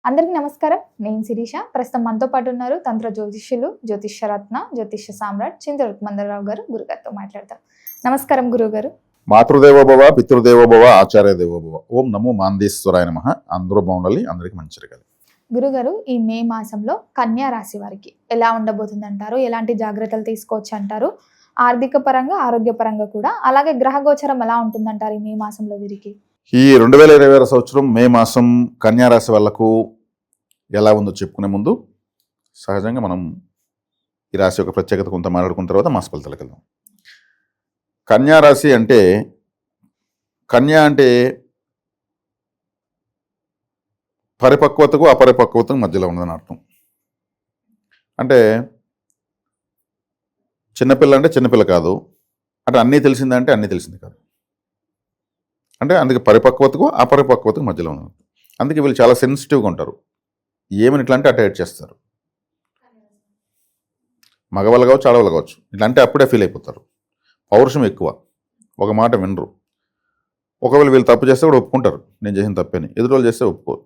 అందరికీ నమస్కారం. నేను శిరీష. ప్రస్తుతం మనతో పాటు ఉన్నారు తంత్ర జ్యోతిష్యులు, జ్యోతిష్యరత్న, జ్యోతిష్య సామ్రాట్ చింతరుత్ మందరరావు గారు. గురుగారితో మాట్లాడతాం. నమస్కారం గురుగారు. మాతృదేవోభవ, పితృదేవోభవ, ఆచార్య దేవోభవ. ఓం నమో మాందేశ్వరాయ నమః. అందరూ బాగుండాలి, అందరికి మంచి జరగాలి. గురుగారు, ఈ మే మాసంలో కన్యా రాశి వారికి ఎలా ఉండబోతుంది అంటారు? ఎలాంటి జాగ్రత్తలు తీసుకోవచ్చు అంటారు? ఆర్థిక పరంగా, ఆరోగ్య పరంగా కూడా, అలాగే గ్రహ గోచరం ఎలా ఉంటుందంటారు ఈ మే మాసంలో వీరికి? ఈ 2026 సంవత్సరం మే మాసం కన్యారాశి వాళ్లకు ఎలా ఉందో చెప్పుకునే ముందు సహజంగా మనం ఈ రాశి యొక్క ప్రత్యేకత కొంత మాట్లాడుకున్న తర్వాత మాస ఫలితాలకు వెళ్దాం. కన్యారాశి అంటే, కన్యా అంటే పరిపక్వతకు అపరిపక్వతకు మధ్యలో ఉన్నదని అర్థం. అంటే చిన్నపిల్ల అంటే చిన్నపిల్ల కాదు, అంటే అన్నీ తెలిసిందంటే అన్నీ తెలిసింది కాదు. అంటే అందుకే పరిపక్వతకు అపరిపక్వతకు మధ్యలో ఉన్నది. అందుకే వీళ్ళు చాలా సెన్సిటివ్గా ఉంటారు. ఏమని ఇట్లా అంటే అటాచ్ చేస్తారు. మగవాళ్ళు కావచ్చు, ఆడవాళ్ళు కావచ్చు. ఇట్లా అంటే అప్పుడే ఫీల్ అయిపోతారు. పౌరుషం ఎక్కువ, ఒక మాట వినరు. ఒకవేళ వీళ్ళు తప్పు చేస్తే కూడా ఒప్పుకుంటారు, నేను చేసిన తప్పని. ఎదురోళ్ళు చేస్తే ఒప్పుకోరు.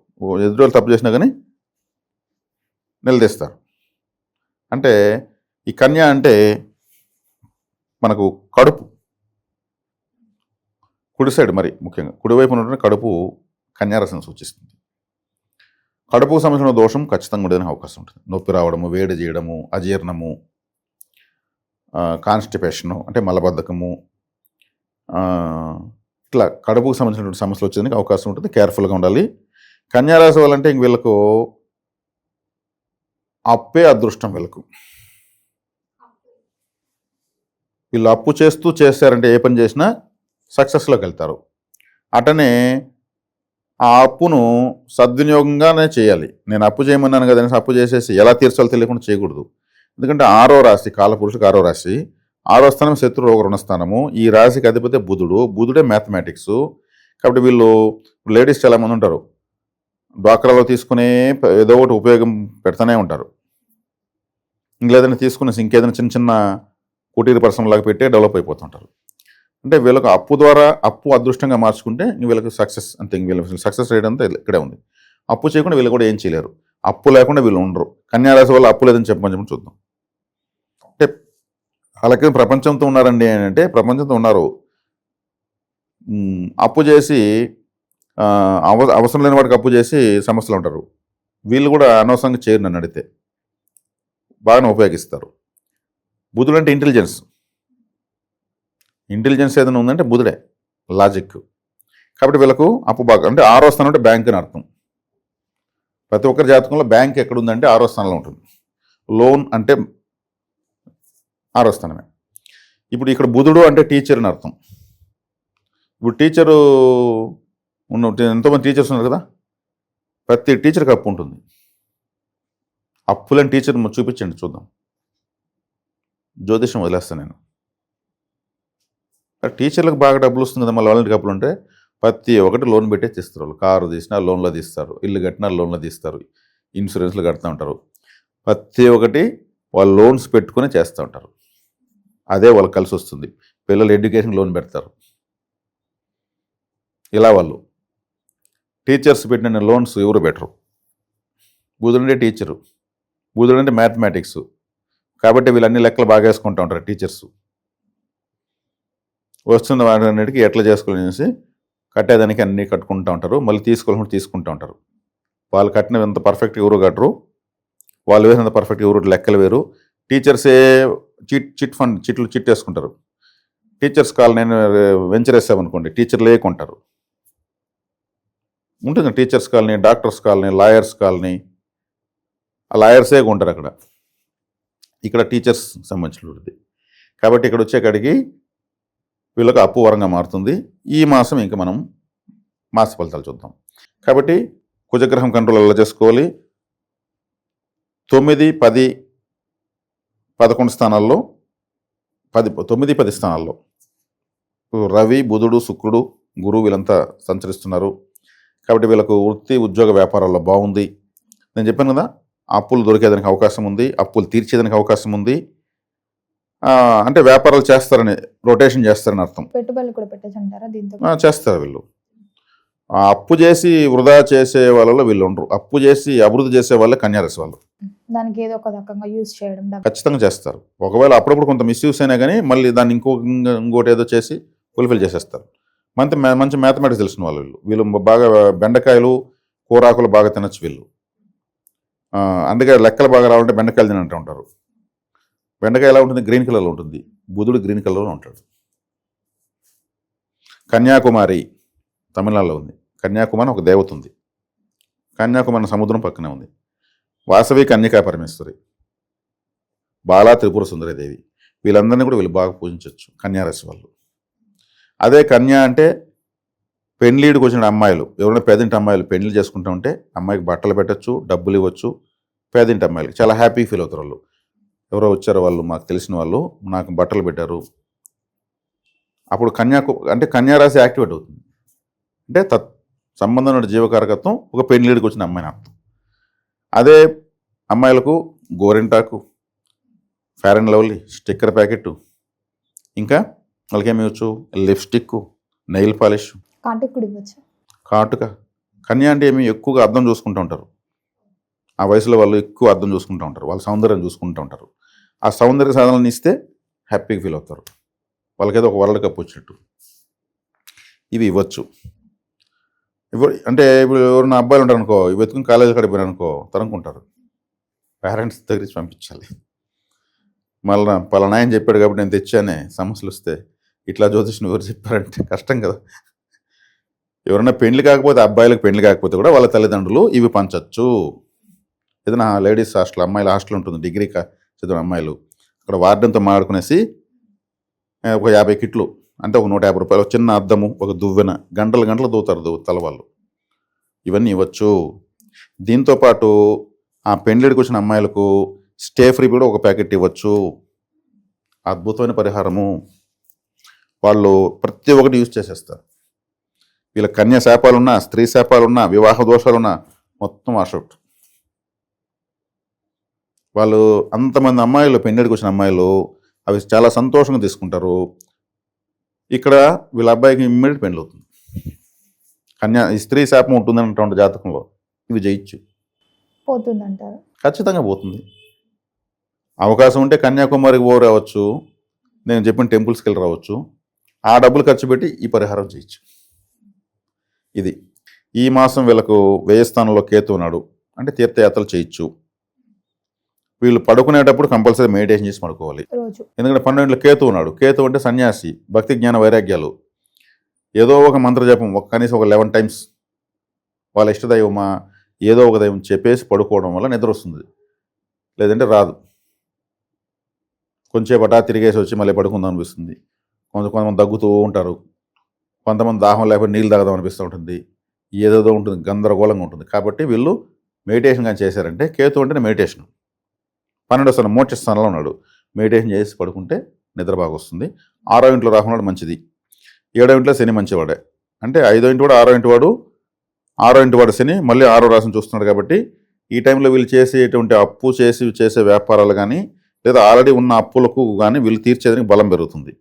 ఎదురోళ్ళు తప్పు చేసినా కానీ నిలదీస్తారు. అంటే ఈ కన్య అంటే మనకు కడుపు, కుడి సైడ్, మరి ముఖ్యంగా కుడివైపు ఉన్నటువంటి కడుపు కన్యారాశిని సూచిస్తుంది. కడుపుకు సంబంధించిన దోషం ఖచ్చితంగా ఉండేదని అవకాశం ఉంటుంది. నొప్పి రావడము, వేడి చేయడము, అజీర్ణము, కాన్స్టిపేషను అంటే మలబద్ధకము, ఇట్లా కడుపుకు సంబంధించినటువంటి సమస్యలు వచ్చేందుకు అవకాశం ఉంటుంది. కేర్ఫుల్గా ఉండాలి. కన్యారాశి వాళ్ళంటే ఇంక వీళ్ళకు అప్పే అదృష్టం. వీళ్ళు అప్పు చేస్తారంటే ఏ పని చేసినా సక్సెస్లోకి వెళ్తారు. అటనే ఆ అప్పును సద్వినియోగంగానే చేయాలి. నేను అప్పు చేయమన్నాను కదా అనేసి అప్పు చేసేసి ఎలా తీర్చాలో తెలియకుండా చేయకూడదు. ఎందుకంటే 6వ రాశి, కాలపురుషులకు 6వ రాశి, 6వ స్థానం శత్రు రోగ రుణస్థానము. ఈ రాశికి అధిపతి బుధుడే మ్యాథమెటిక్స్. కాబట్టి వీళ్ళు లేడీస్ చాలామంది ఉంటారు, డ్వాక్రాలో తీసుకునే ఏదో ఒకటి ఉపయోగం పెడతానే ఉంటారు. ఇంకేదైనా తీసుకునేసి ఇంకేదైనా చిన్న చిన్న కుటీర పరిశ్రమలాగా పెట్టే డెవలప్ అయిపోతుంటారు. అంటే వీళ్ళకు అప్పు అదృష్టంగా మార్చుకుంటే వీళ్ళకి సక్సెస్ అంతే. వీళ్ళకి సక్సెస్ రేట్ అంతా ఇక్కడే ఉంది. అప్పు చేయకుండా వీళ్ళు కూడా ఏం చేయలేరు. అప్పు లేకుండా వీళ్ళు ఉండరు. కన్యారాశి వల్ల అప్పు లేదని చెప్పమని చూద్దాం. అంటే అలాగే ప్రపంచంతో ఉన్నారండి అని అంటే ప్రపంచంతో ఉన్నారు. అప్పు చేసి అవసరం లేని వాడికి అప్పు చేసి సమస్యలు ఉంటారు. వీళ్ళు కూడా అనవసరంగా చేయరు. నన్ను అడిగితే బాగానే ఉపయోగిస్తారు. బుధుడు అంటే ఇంటెలిజెన్స్ ఏదైనా ఉందంటే బుధుడే, లాజిక్. కాబట్టి వీళ్ళకు అప్పు బాగా, అంటే 6వ స్థానం అంటే బ్యాంక్ అని అర్థం. ప్రతి ఒక్కరి జాతకంలో బ్యాంక్ ఎక్కడ ఉందంటే 6వ స్థానంలో ఉంటుంది. లోన్ అంటే 6వ స్థానమే. ఇప్పుడు ఇక్కడ బుధుడు అంటే టీచర్ అని అర్థం. ఇప్పుడు టీచరు ఎంతోమంది టీచర్స్ ఉన్నారు కదా, ప్రతి టీచర్కి అప్పు ఉంటుంది. అప్పులని టీచర్ చూపించండి చూద్దాం. జ్యోతిషం వదిలేస్తాను నేను. టీచర్లకు బాగా డబ్బులు వస్తుంది కదా, మళ్ళీ వాళ్ళకి అప్పులు ఉంటే ప్రతి ఒక్కటి లోన్ పెట్టే తీస్తారు. వాళ్ళు కారు తీసినా లోన్లో తీస్తారు, ఇల్లు కట్టినా లోన్లో తీస్తారు, ఇన్సూరెన్స్లు కడుతూ ఉంటారు. ప్రతి ఒక్కటి వాళ్ళు లోన్స్ పెట్టుకుని చేస్తూ ఉంటారు. అదే వాళ్ళకి కలిసి వస్తుంది. పిల్లలు ఎడ్యుకేషన్ లోన్ పెడతారు. ఇలా వాళ్ళు టీచర్స్ పెట్టిన లోన్స్ ఎవరు పెట్టరు. బుధుడంటే టీచరు, బుధుడంటే మ్యాథమెటిక్స్. కాబట్టి వీళ్ళు అన్ని లెక్కలు బాగా వేసుకుంటూ ఉంటారు టీచర్స్. వస్తున్న వాటికి ఎట్లా చేసుకోవాలనేసి కట్టేదానికి అన్నీ కట్టుకుంటూ ఉంటారు. మళ్ళీ తీసుకోవాలని తీసుకుంటూ ఉంటారు. వాళ్ళు కట్టినంత పర్ఫెక్ట్ ఎవరు కట్టరు, వాళ్ళు వేసినంత పర్ఫెక్ట్ ఎవరు లెక్కలు వేరు. టీచర్సే చిట్ వేసుకుంటారు. టీచర్స్ కాలనీ వెంచర్ వేసామనుకోండి, టీచర్లు లేకుంటారు. ఉంటుంది teachers colony, doctors colony, lawyers colony. ఆ లాయర్సే ఉంటారు అక్కడ. ఇక్కడ టీచర్స్ సంబంధించినది. కాబట్టి ఇక్కడ వచ్చేకాడికి వీళ్ళకి అప్పు వరంగా మారుతుంది. ఈ మాసం ఇంకా మనం మాస ఫలితాలు చూద్దాం. కాబట్టి కుజగ్రహం కంట్రోల్ ఎలా చేసుకోవాలి? 9, 10, 11 స్థానాల్లో 9, 10 స్థానాల్లో రవి, బుధుడు, శుక్రుడు, గురువు వీళ్ళంతా సంచరిస్తున్నారు. కాబట్టి వీళ్ళకు వృత్తి, ఉద్యోగ, వ్యాపారాల్లో బాగుంది. నేను చెప్పాను కదా, అప్పులు దొరికేదానికి అవకాశం ఉంది, అప్పులు తీర్చేదానికి అవకాశం ఉంది. అంటే వ్యాపారాలు చేస్తారని, రొటేషన్ చేస్తారని అర్థం. పెట్టుబడులు కూడా పెట్టచ్చు అంటారా దీంతో? చేస్తారు వీళ్ళు. ఆ అప్పు చేసి వృధా చేసే వాళ్ళలో వీళ్ళు ఉండరు. అప్పు చేసి అభివృద్ధి చేసే వాళ్ళే కన్యారాశి వాళ్ళు. దానికి ఏదో ఒక రకంగా యూజ్ చేయడం డబ్బు. ఖచ్చితంగా చేస్తారు. ఒకవేళ అప్పుడప్పుడు కొంత మిస్యూస్ అయినా కానీ మళ్ళీ దాన్ని ఇంకోటి ఏదో చేసి ఫుల్ఫిల్ చేసేస్తారు. మంచి మ్యాథమెటిక్స్ తెలిసిన వాళ్ళు వీళ్ళు బాగా బెండకాయలు కూరాకులు బాగా తినచ్చు వీళ్ళు. అందుకే లెక్కలు బాగా రావాలంటే బెండకాయలు తినంటూ ఉంటారు. బెండకాయ ఎలా ఉంటుంది? గ్రీన్ కలర్లో ఉంటుంది. బుధుడు గ్రీన్ కలర్లో ఉంటాడు. కన్యాకుమారి తమిళనాడులో ఉంది. కన్యాకుమారి ఒక దేవత ఉంది. కన్యాకుమారి సముద్రం పక్కనే ఉంది. వాసవి కన్యకా పరమేశ్వరి, బాలా త్రిపుర సుందరీదేవి, వీళ్ళందరినీ కూడా వీళ్ళు బాగా పూజించవచ్చు కన్యారాశి వాళ్ళు. అదే కన్య అంటే పెళ్లిడికి వచ్చిన అమ్మాయిలు, ఎవరైనా పేదింటి అమ్మాయిలు పెళ్లి చేసుకుంటూ ఉంటే అమ్మాయికి బట్టలు పెట్టచ్చు, డబ్బులు ఇవ్వచ్చు. పేదింటి అమ్మాయిలకి చాలా హ్యాపీ ఫీల్ అవుతారు వాళ్ళు. ఎవరో వచ్చారు వాళ్ళు, మాకు తెలిసిన వాళ్ళు నాకు బట్టలు పెట్టారు, అప్పుడు అంటే కన్యారాశి యాక్టివేట్ అవుతుంది. అంటే సంబంధం ఉన్న జీవకారకత్వం ఒక పెళ్లిడికి వచ్చిన అమ్మాయిని అర్థం. అదే అమ్మాయిలకు గోరింటాకు, fair and lovely, sticker packet, ఇంకా వాళ్ళకి ఏమి ఇవ్వచ్చు? లిప్స్టిక్, నెయిల్ పాలిష్, కాటుక. కన్య అంటే ఏమి ఎక్కువగా అర్థం చూసుకుంటూ ఉంటారు. ఆ వయసులో వాళ్ళు ఎక్కువ అర్థం చూసుకుంటూ ఉంటారు, వాళ్ళ సౌందర్యం చూసుకుంటూ ఉంటారు. ఆ సౌందర్య సాధనలు ఇస్తే హ్యాపీగా ఫీల్ అవుతారు. వాళ్ళకేదో ఒక వరల్డ్ కప్ వచ్చినట్టు. ఇవి ఇవ్వచ్చు. అంటే ఇప్పుడు ఎవరైనా అబ్బాయిలు ఉంటారు అనుకో, వెతుకుని కాలేజీ కాడికి పోయినా అనుకో తరుముకుంటారు. పేరెంట్స్ దగ్గరించి పంపించాలి. మళ్ళీ పలానా ఆయన చెప్పాడు కాబట్టి నేను తెచ్చానే, సమస్యలు వస్తే ఇట్లా జ్యోతిష్ని ఎవరు చెప్పారంటే కష్టం కదా. ఎవరైనా పెళ్లి కాకపోతే, అబ్బాయిలకు పెళ్లి కాకపోతే కూడా వాళ్ళ తల్లిదండ్రులు ఇవి పంచవచ్చు. ఏదైనా లేడీస్ హాస్టల్, అమ్మాయిల హాస్టల్ ఉంటుంది, డిగ్రీ చదివిన అమ్మాయిలు, అక్కడ వార్డెన్తో మాట్లాడుకునేసి ఒక 50 కిట్లు అంటే ఒక 150 రూపాయలు, చిన్న అద్దము, ఒక దువ్వెన, గంటలు దూతారు తల వాళ్ళు. ఇవన్నీ ఇవ్వచ్చు. దీంతోపాటు ఆ పెండ్లిడికి వచ్చిన అమ్మాయిలకు స్టే ఫ్రీ కూడా ఒక ప్యాకెట్ ఇవ్వచ్చు. అద్భుతమైన పరిహారము. వాళ్ళు ప్రతి ఒక్కటి యూజ్ చేసేస్తారు. వీళ్ళ కన్యా శాపాలున్నా, స్త్రీ శాపాలున్నా, వివాహ దోషాలున్నా మొత్తం వాషౌట్. వాళ్ళు అంతమంది అమ్మాయిలు, పెండ్లిడికి వచ్చిన అమ్మాయిలు అవి చాలా సంతోషంగా తీసుకుంటారు. ఇక్కడ వీళ్ళ అబ్బాయికి ఇమ్మీడియట్ పెళ్లి అవుతుంది. ఈ స్త్రీ శాపం ఉంటుందన్నటువంటి జాతకంలో ఇవి జయించు పోతుందంటారు. ఖచ్చితంగా పోతుంది. అవకాశం ఉంటే కన్యాకుమారికి పో రావచ్చు, నేను చెప్పిన టెంపుల్స్కి వెళ్ళి రావచ్చు. ఆ డబ్బులు ఖర్చు పెట్టి ఈ పరిహారం చేయొచ్చు. ఇది ఈ మాసం వీళ్ళకు వ్యయస్థానంలో కేతు ఉన్నాడు అంటే తీర్థయాత్రలు చేయొచ్చు. వీళ్ళు పడుకునేటప్పుడు కంపల్సరీ మెడిటేషన్ చేసి పడుకోవాలి. ఎందుకంటే 12 కేతు ఉన్నాడు. కేతు అంటే సన్యాసి, భక్తి జ్ఞాన వైరాగ్యాలు. ఏదో ఒక మంత్ర జపం కనీసం ఒక 11 టైమ్స్ వాళ్ళ ఇష్టదైవమా ఏదో ఒక దైవం చెప్పేసి పడుకోవడం వల్ల నిద్ర వస్తుంది, లేదంటే రాదు. కొంచెం బటా తిరిగేసి వచ్చి మళ్ళీ పడుకుందాం అనిపిస్తుంది. కొంతమంది దగ్గుతూ ఉంటారు, కొంతమంది దాహం లేకపోతే నీళ్ళు తాగదాం అనిపిస్తూ ఉంటుంది, ఏదేదో ఉంటుంది, గందరగోళంగా ఉంటుంది. కాబట్టి వీళ్ళు మెడిటేషన్ కానీ చేశారంటే, కేతు అంటేనే మెడిటేషన్. 12వ స్థానం మోక్ష స్థానంలో ఉన్నాడు. మెడిటేషన్ చేసి పడుకుంటే నిద్ర బాగా వస్తుంది. 6వ ఇంట్లో రాహున్నాడు, మంచిది. 7వ ఇంట్లో శని మంచివాడే. అంటే 5వ ఇంటి వాడు, 6వ ఇంటి వాడు, 6వ ఇంటి వాడు శని మళ్ళీ 6వ రాశిని చూస్తున్నాడు. కాబట్టి ఈ టైంలో వీళ్ళు చేసేటువంటి అప్పు చేసే వ్యాపారాలు కానీ, లేదా ఆల్రెడీ ఉన్న అప్పులకు కానీ వీళ్ళు తీర్చేదానికి బలం పెరుగుతుంది.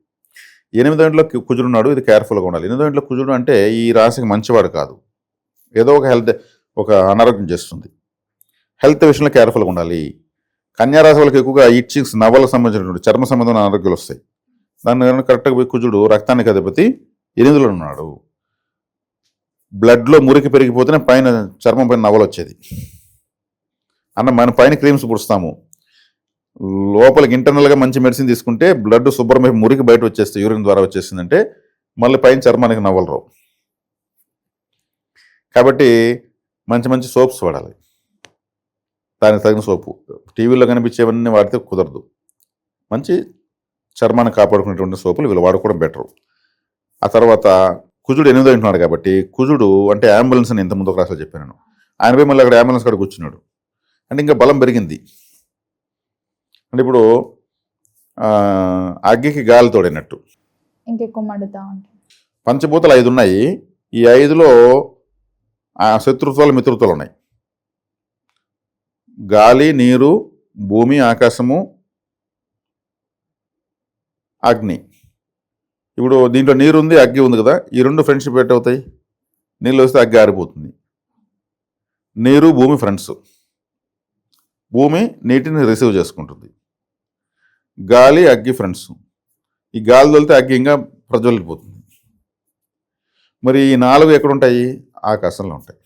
8వ ఇంట్లో కుజుడు ఉన్నాడు, ఇది కేర్ఫుల్గా ఉండాలి. 8వ ఇంట్లో కుజుడు అంటే ఈ రాశికి మంచివాడు కాదు, ఏదో ఒక అనారోగ్యం చేస్తుంది. హెల్త్ విషయంలో కేర్ఫుల్గా ఉండాలి. కన్యారాశి వాళ్ళకి ఎక్కువగా ఇట్చింగ్స్, నవలకు సంబంధించినటువంటి చర్మ సంబంధమైన అనారోగ్యాలు వస్తాయి. దాన్ని కరెక్ట్గా పోయి కుజుడు రక్తానికి అధిపతి 8లో ఉన్నాడు. బ్లడ్లో మురికి పెరిగిపోతేనే పైన చర్మం పైన నవలు వచ్చేది. మన పైన క్రీమ్స్ పుడుస్తాము, లోపలికి ఇంటర్నల్గా మంచి మెడిసిన్ తీసుకుంటే బ్లడ్ శుభ్రమై మురికి బయట వచ్చేస్తే, యూరిన్ ద్వారా వచ్చేసిందంటే మళ్ళీ పైన చర్మానికి నవ్వలు రావు. కాబట్టి మంచి సోప్స్ వాడాలి, దానికి తగిన సోపు. టీవీలో కనిపించేవన్నీ వాడితే కుదరదు. మంచి చర్మాన్ని కాపాడుకునేటువంటి సోపులు వీళ్ళు వాడుకోవడం బెటరు. ఆ తర్వాత కుజుడు 8వ ఇంటున్నాడు కాబట్టి, కుజుడు అంటే అంబులెన్స్ అని ఇంతకుముందు ఒక రాశిలో చెప్పాను. ఆయన పోయి మళ్ళీ అక్కడ అంబులెన్స్ కాడ కూర్చున్నాడు అంటే ఇంకా బలం పెరిగింది. అంటే ఇప్పుడు అగ్గికి గాలి తోడినట్టు ఇంకెక్కువ మండుతా ఉంటాయి. పంచభూతాలు 5 ఉన్నాయి. ఈ 5లో శత్రుత్వాలు, మిత్రుత్వాలు ఉన్నాయి. గాలి, నీరు, భూమి, ఆకాశము, అగ్ని. ఇప్పుడు దీంట్లో నీరు ఉంది, అగ్ని ఉంది కదా, ఈ 2 ఫ్రెండ్షిప్ ఎట్ అవుతాయి? నీళ్ళు వస్తే అగ్గి ఆరిపోతుంది. నీరు భూమి ఫ్రెండ్స్. భూమి నీటిని రిసీవ్ చేసుకుంటుంది. గాలి అగ్గి ఫ్రెండ్స్. ఈ గాలి తోలితే అగ్గి ఇంకా ప్రజ్వలిపోతుంది. మరి ఈ 4 ఎక్కడుంటాయి? ఆకాశంలో ఉంటాయి.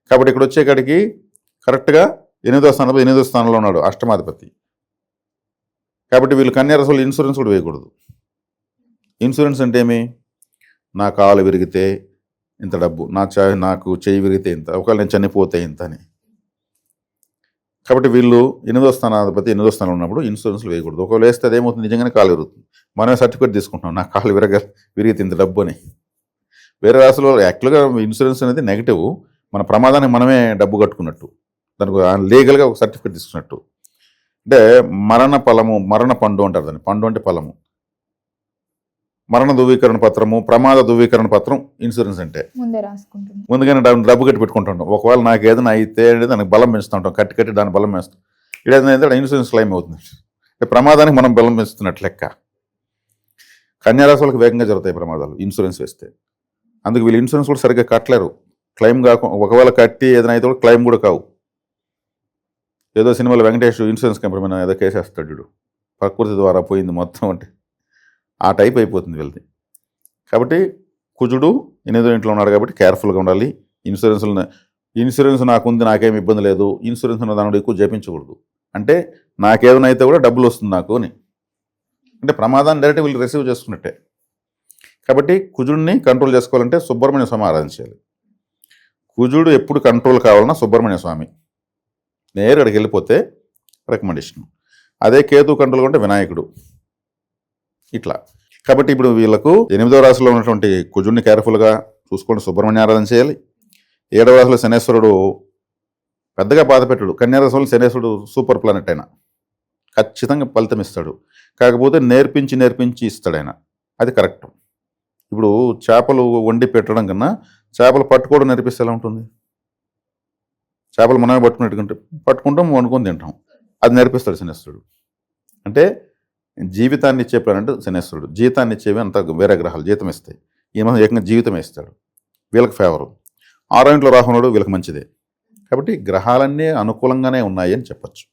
కాబట్టి ఇక్కడ వచ్చేకాడికి కరెక్ట్గా 8వ స్థానంలో ఉన్నాడు అష్టమాధిపతి. కాబట్టి వీళ్ళు కన్యారాశి వాళ్ళు ఇన్సూరెన్స్ కూడా వేయకూడదు. ఇన్సూరెన్స్ అంటే ఏమి? నా కాలు విరిగితే ఇంత డబ్బు, నాకు చెయ్యి విరిగితే ఇంత, ఒకవేళ నేను చనిపోతే ఇంత అని. కాబట్టి వీళ్ళు 8వ స్థానాధిపతి 8వ స్థానంలో ఉన్నప్పుడు ఇన్సూరెన్స్లు వేయకూడదు. ఒకవేళ వేస్తే అదేమవుతుంది? నిజంగానే కాలు విరుగుతుంది. మనమే సర్టిఫికేట్ తీసుకుంటున్నాం, నా కాలు విరిగితే ఇంత డబ్బు అని. వేరే రాశుల్లో యాక్చువల్గా ఇన్సూరెన్స్ అనేది నెగిటివ్. మన ప్రమాదానికి మనమే డబ్బు కట్టుకున్నట్టు, దానికి లీగల్గా ఒక సర్టిఫికేట్ తీసుకున్నట్టు. అంటే మరణ పండు అంటారు దాన్ని. పండు అంటే ఫలము. మరణ ధృవీకరణ పత్రము, ప్రమాద ధృవీకరణ పత్రం ఇన్సూరెన్స్ అంటే. ముందుగానే డబ్బు కట్టి పెట్టుకుంటుంటాం. ఒకవేళ నాకు ఏదైనా అయితే దానికి బలం పెంచుతూ ఉంటాం, కట్టి దాని బలం పెంచుతాం. ఇదేదైతే ఇన్సూరెన్స్ క్లెయిమ్ అవుతుంది. అంటే ప్రమాదానికి మనం బలం పెంచుతున్నట్టు లెక్క. కన్యారాశి వాళ్ళకి వేగంగా జరుగుతాయి ప్రమాదాలు ఇన్సూరెన్స్ వేస్తే. అందుకు వీళ్ళు ఇన్సూరెన్స్ కూడా సరిగ్గా కట్టలేరు. క్లెయిమ్ కాకుండా ఒకవేళ కట్టి ఏదైనా అయితే కూడా క్లెయిమ్ కూడా కావు. ఏదో సినిమాలో వెంకటేష్ ఇన్సూరెన్స్ కంపెనీ మీద ఏదో కేసేస్తాడు, ప్రకృతి ద్వారా పోయింది మొత్తం అంటే ఆ టైప్ అయిపోతుంది వీళ్ళది. కాబట్టి కుజుడు 8వ ఇంట్లో ఉన్నాడు కాబట్టి కేర్ఫుల్గా ఉండాలి. ఇన్సూరెన్స్ నాకుంది, నాకేం ఇబ్బంది లేదు, ఇన్సూరెన్స్ ఉన్న దాని ఎక్కువ జపించకూడదు. అంటే నాకేదైనా అయితే కూడా డబ్బులు వస్తుంది నాకు అని. అంటే ప్రమాదాన్ని డైరెక్ట్ వీళ్ళు రిసీవ్ చేసుకున్నట్టే. కాబట్టి కుజుడిని కంట్రోల్ చేసుకోవాలంటే సుబ్రహ్మణ్య స్వామి ఆరాధించాలి. కుజుడు ఎప్పుడు కంట్రోల్ కావాలన్నా సుబ్రహ్మణ్య స్వామి నేరు అక్కడికి వెళ్ళిపోతే రికమెండేషన్. అదే కేతు కంట్రోల్ అంటే వినాయకుడు. ఇట్లా. కాబట్టి ఇప్పుడు వీళ్ళకు 8వ రాశిలో ఉన్నటువంటి కుజుడిని కేర్ఫుల్గా చూసుకొని సుబ్రహ్మణ్య ఆరాధన చేయాలి. 7వ రాశిలో శనేశ్వరుడు పెద్దగా బాధ పెట్టాడు. కన్యారాశిలో శనేశ్వరుడు సూపర్ ప్లానెట్ అయినా ఖచ్చితంగా ఫలితం ఇస్తాడు. కాకపోతే నేర్పించి ఇస్తాడు ఆయన. అది కరెక్ట్. ఇప్పుడు చేపలు వండి పెట్టడం కన్నా చేపలు పట్టుకోవడం నేర్పిస్తే ఎలా ఉంటుంది? చేపలు మనమే పట్టుకుంటాం, వండుకొని తింటాం. అది నేర్పిస్తాడు శనేశ్వరుడు. అంటే జీవితాన్ని ఇచ్చే ప్లానెట్ శనేశ్వరుడు. జీతాన్ని ఇచ్చేవి అంతా వేరే గ్రహాలు జీతం ఇస్తాయి. ఈ మనం ఏకంగా జీవితం ఇస్తాడు. వీళ్ళకి ఫేవరు. 6వ ఇంట్లో రాహునుడు వీళ్ళకి మంచిదే. కాబట్టి గ్రహాలన్నీ అనుకూలంగానే ఉన్నాయి అని చెప్పచ్చు.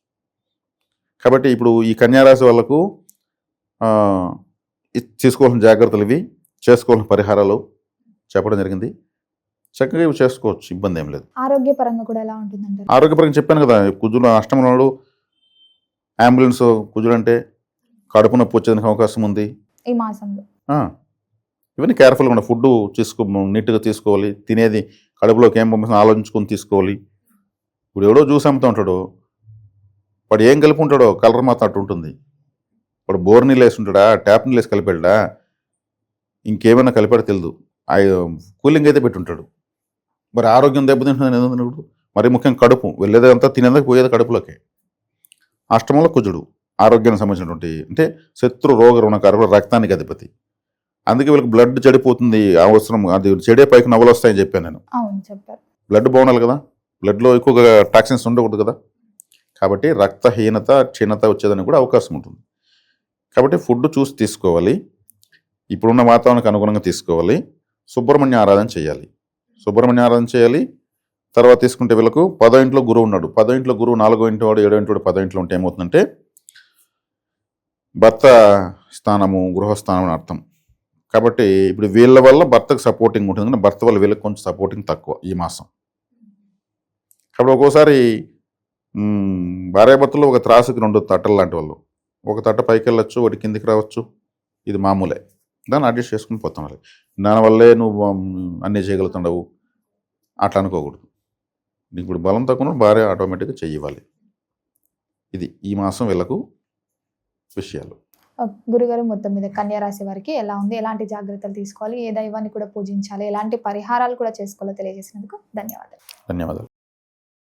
కాబట్టి ఇప్పుడు ఈ కన్యారాశి వాళ్ళకు తీసుకోవాల్సిన జాగ్రత్తలు ఇవి, చేసుకోవాల్సిన పరిహారాలు చెప్పడం జరిగింది. చక్కగా ఇవి చేసుకోవచ్చు, ఇబ్బంది ఏం లేదు. ఆరోగ్యపరంగా కూడా ఎలా ఉంటుందంటే? ఆరోగ్యపరంగా చెప్పాను కదా, కుజుడు అష్టమంలో అంబులెన్స్. కుజుడు అంటే కడుపు నొప్పి వచ్చేదానికి అవకాశం ఉంది ఈ మాసంలో. ఇవన్నీ కేర్ఫుల్గా ఉండాలి. ఫుడ్ నీట్గా తీసుకోవాలి. తినేది కడుపులోకి ఏం పంపిస్తున్నా ఆలోచించుకొని తీసుకోవాలి. ఇప్పుడు ఎవడో జ్యూస్ అమ్ముతూ ఉంటాడు, వాడు ఏం కలిపి ఉంటాడో కలర్ మాత్రం అటు ఉంటుంది. వాడు బోర్ నీళ్ళు వేసి ఉంటాడా, ట్యాప్ నీళ్ళు వేసి కలిపాడా, ఇంకేమైనా కలిపాడో తెలియదు. కూలింగ్ అయితే పెట్టుంటాడు. మరి ఆరోగ్యం దెబ్బతింటుంది ఎందుకు? మరి ముఖ్యంగా కడుపు వెళ్ళేదంతా తినేదాకా పోయేది కడుపులోకి. అష్టమంలో కుజుడు ఆరోగ్యానికి సంబంధించినటువంటి, అంటే శత్రు రోగ రుణకారకుడు, రక్తానికి అధిపతి. అందుకే వీళ్ళకి బ్లడ్ చెడిపోతుంది, అవసరం. అది చెడే పైకి నవ్వులు వస్తాయని చెప్పాను నేను. బ్లడ్ బాగుండాలి కదా, బ్లడ్లో ఎక్కువగా టాక్సిన్స్ ఉండకూడదు కదా. కాబట్టి రక్తహీనత, క్షీణత వచ్చేదానికి కూడా అవకాశం ఉంటుంది. కాబట్టి ఫుడ్ చూసి తీసుకోవాలి, ఇప్పుడున్న వాతావరణానికి అనుగుణంగా తీసుకోవాలి. సుబ్రహ్మణ్య ఆరాధన చేయాలి. తర్వాత తీసుకుంటే వీళ్ళకు 10వ ఇంట్లో గురువు ఉన్నాడు. 10వ ఇంట్లో గురువు 4వ ఇంటి వాడు, 7వ ఇంటి వాడు 10వ ఇంట్లో ఉంటే ఏమవుతుందంటే భర్త స్థానము, గృహస్థానం అని అర్థం. కాబట్టి ఇప్పుడు వీళ్ళ వల్ల భర్తకు సపోర్టింగ్ ఉంటుంది, కానీ భర్త వల్ల వీళ్ళకి కొంచెం సపోర్టింగ్ తక్కువ ఈ మాసం. కాబట్టి ఒక్కోసారి భార్యాభర్తలు ఒక త్రాసుకి 2 తట్టలు లాంటి వాళ్ళు. ఒక తట్ట పైకి వెళ్ళొచ్చు, ఒకటి కిందికి రావచ్చు. ఇది మామూలే. దాన్ని అడ్జస్ట్ చేసుకుని పోతున్నారు. దానివల్లే నువ్వు అన్నీ చేయగలుగుతుండవు అట్లా అనుకోకూడదు. నీకు ఇప్పుడు బలం తక్కువ భార్య ఆటోమేటిక్గా చెయ్యాలి. ఇది ఈ మాసం వీళ్ళకు విషయాలు. గురుగారు, మొత్తం మీద కన్యా రాశి వారికి ఎలా ఉంది, ఎలాంటి జాగ్రత్తలు తీసుకోవాలి, ఏ దైవాన్ని కూడా పూజించాలి, ఎలాంటి పరిహారాలు కూడా చేసుకోవాలో తెలియజేసినందుకు ధన్యవాదాలు.